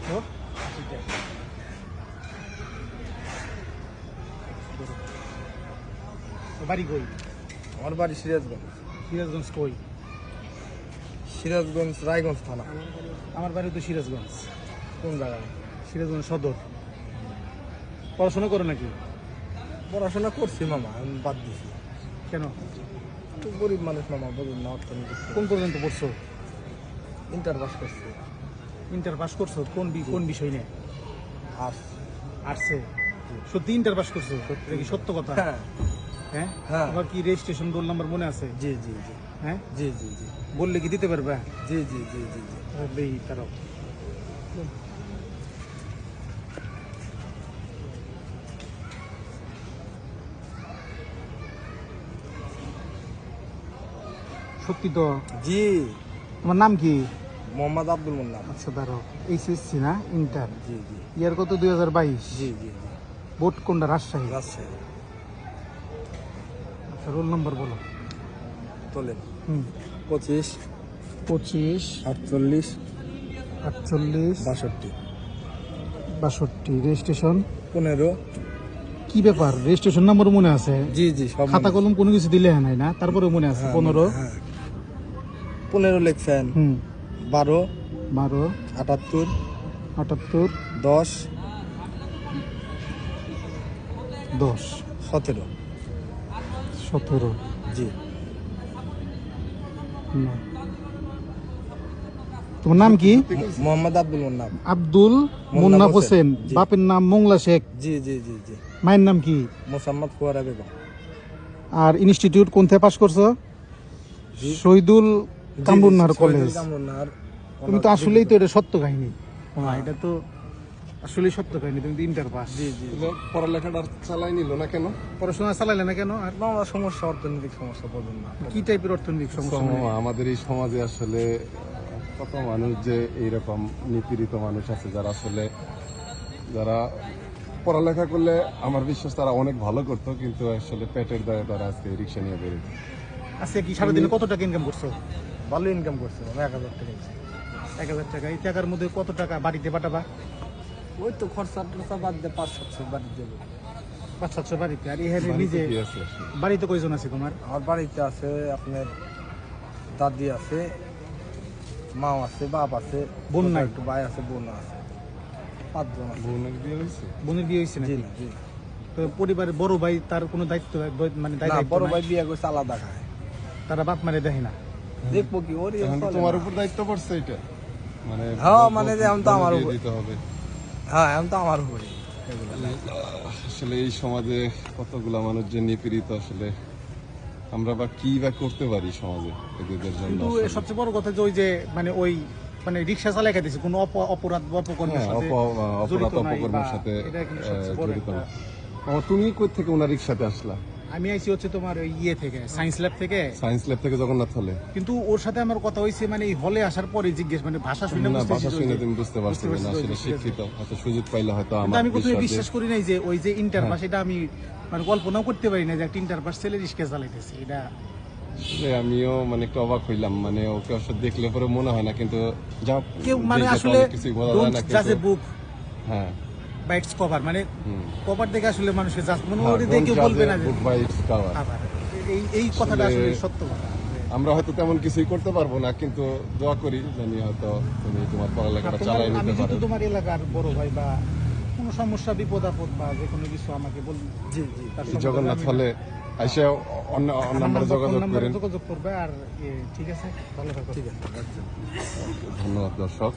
80 টাকা। তো বাড়ি কই? আমার বাড়ি সিরাজগঞ্জ। সিরাজগঞ্জ কই? সিরাজগঞ্জ রায়গঞ্জ থানা। আমার বাড়ি তো সিরাজগঞ্জ। কোন জায়গায়? সিরাজগঞ্জ সদর। পড়াশোনা করো নাকি? পড়াশোনা করছি মামা, আমি বাদ দিছি। কেন? তো গরিব মানুষ মামা, বলুন না, অর্থনীতি। কোন পর্যন্ত পড়ছো? ইন্টার পাস করছি। ইন্টার পাস করছো? কোন বিষয় নিয়ে? আর্টস। আর্টসে? সত্যি ইন্টার পাস করছো? এটা কি সত্য কথা? হ্যাঁ হ্যাঁ। হ্যাঁ। আবার কি রেজিস্ট্রেশন রোল নাম্বার মনে আছে? জি জি জি। হ্যাঁ। জি জি জি বললে কি দিতে পারবা? জি জি জি জি জি। দেই তারাও। সত্যি তো? জি। তোমার নাম কি? মোহাম্মদ আব্দুল মোন্নাফ। আচ্ছা দাঁড়াও, এইচএসসি না ইন্টার? জি জি ইয়ার কত? 2022। জি জি জি। বোর্ড কোনটা? রাজশাহী? রাজশাহী। আচ্ছা, রোল নাম্বার বলো। তোলেন। 25 48 48 62 62। রেজিস্ট্রেশন 15। কি ব্যাপার? রেজিস্ট্রেশন নাম্বার মনে আছে? জি জি, সব খাতা কলম কোনো কিছু দিলে নাই না? তারপরে মনে আছে 15। 15 লিখছেন। 12 12 78 78 10 10 17। 17। জি। না। তোমার নাম কি? মোহাম্মদ আব্দুল মোন্নাফ। আব্দুল মোন্নাফ হোসেন। জি। বাপের নাম মোংলা শেখ। জি জি জি জি। মায়ের নাম কি? মোসাম্মদ ফুয়ারা বেগম। আর ইনস্টিটিউট কোন থেকে পাস করছো? শহীদুল কামরুন্নাহার কলেজ। তুমি তো আসলেই তো এটা সত্য কাহিনী। এটা তো আসলেই সত্য কাহিনী। তুমি তো ইন্টার পাস। জি জি। পড়ালেখাটা চালাই নিল না কেন? পড়াশোনা চালাইলে না কেন? আর মামা সমস্যা, অর্থনৈতিক সমস্যা, বলুন না। কি টাইপের অর্থনৈতিক সমস্যা? আমাদের এই সমাজে আসলে কত মানুষ যে এইরকম নিপীড়িত মানুষ আছে, যারা আসলে যারা পড়ালেখা করলে আমার বিশ্বাস তারা অনেক ভালো করতো, কিন্তু আসলে পেটের দায়ে তারা আজকে রিক্সা নিয়ে বেরোয়। আজকে কি সারাদিনে কত টাকা ইনকাম করছো? ভালো ইনকাম করছে মামা, 1000 টাকা। 1000 টাকা। এই টাকার মধ্যে কত টাকা বাড়িতে পাঠাবা? ওই তো খরচা টরচা বাদ দিয়ে 500-700 বাড়ি দেবো। 500-700 বাড়িতে। আর এখানে নিজে কি আছে আসলে? বাড়িতে কয়জন আছে তোমার? আমার বাড়িতে আছে আপনার দাদি আছে, মা আছে, বাপ আছে, বোন নাই? একটু ভাই আছে, বোন আছে, 5 জন আছে। বোনের বিয়ে হয়েছে? বোনের বিয়ে হয়েছে জি নাকি? না জি। তো পরিবারের বড় ভাই, তার কোনো দায়িত্ব মানে না, দায়িত্ব বড় নাই? ভাই বিয়ে করছে, আলাদা খায়। তারা বাপ মারে দেখে না? দেখবো কি ওর এখন কি তোমার উপর দায়িত্ব পড়ছে এটা? মানে হ্যাঁ, মানে যে এখন তো আমার বিয়ে উপর। দিতে হবে। হ্যাঁ, এখন তো আমার উপরে। আসলে এই সমাজে কতগুলা মানুষ যে নিপীড়িত, আসলে আমরা বা কি বা করতে পারি সমাজে এদের জন্য? কিন্তু আসলে। সবচেয়ে বড় কথা যে ওই যে মানে ওই মানে রিক্সা চালাই খাইতেছে, কোনো অপরাধ বা অপকর্মের হ্যাঁ, সাথে অপরাধ জড়িত নাই অপকর্মের বা সাথে এটা কিন্তু সবচেয়ে বড় জড়িত একটা। না। তুমি কই থেকে ওনার রিক্সাতে আসলা? আমি আইছি হচ্ছে তোমার ওই ইয়ে থেকে, সায়েন্স ল্যাব থেকে। সায়েন্স ল্যাব থেকে জগন্নাথ হলে? কিন্তু ওর সাথে আমার কথা হয়েছে মানে এই হলে আসার পরে জিজ্ঞেস, মানে ভাষা শুনে না, বুঝতেছি ভাষা যে ওই শুনে যে- তুমি বুঝতে পারছো যে না, পারছি আসলে যে শিক্ষিত, হয়তো সুযোগ পাইলে হয়তো কিন্তু আমার আমি প্রথমে বিশ্বাস বিশ্বাস করি নাই যে ওই যে ইন্টার পাস, এটা আমি মানে কল্পনাও করতে পারি না যে একটা ইন্টার পাস ছেলে রিক্সা চালাইতেছে। এটা আসলে আমিও মানে একটু অবাক হইলাম, মানে ওকে আসলে দেখলে পরে মনে হয় না, কিন্তু যা কেউ মানে দেখলে তো আসলে অনেক কিছুই বোঝা যায় না, জাজ এ কিন্তু বুক হ্যাঁ বাই ইটস কভার, মানে হুম। কভার দেখে আসলে মানুষের জাজ মানে হ্যাঁ, ওরে দেখে কেউ don't বলবে judge না a যে book by its cover। আবার এই কথাটা আসলে সত্য কথা। আমরা হয়তো তেমন কিছুই করতে পারবো না, কিন্তু দোয়া করি জানি হয়তো তুমি তোমার পড়ালেখাটা চালাই আমি নিতে যদি পারো। তোমার এলাকার বড় ভাই বা কোনো সমস্যা বিপদ আপদ বা যে কোনো কিছু আমাকে বল, জি জি। তার এই সম্পর্কে জগন্নাথ আমি- হলে আইসা অন্য আমার নাম্বারে নাম্বার, ফোন যোগাযোগ নাম্বারে করেন। যোগাযোগ করবে। আর ঠিক আছে, ভালো থাকো। ঠিক আছে, আচ্ছা। ধন্যবাদ দর্শক।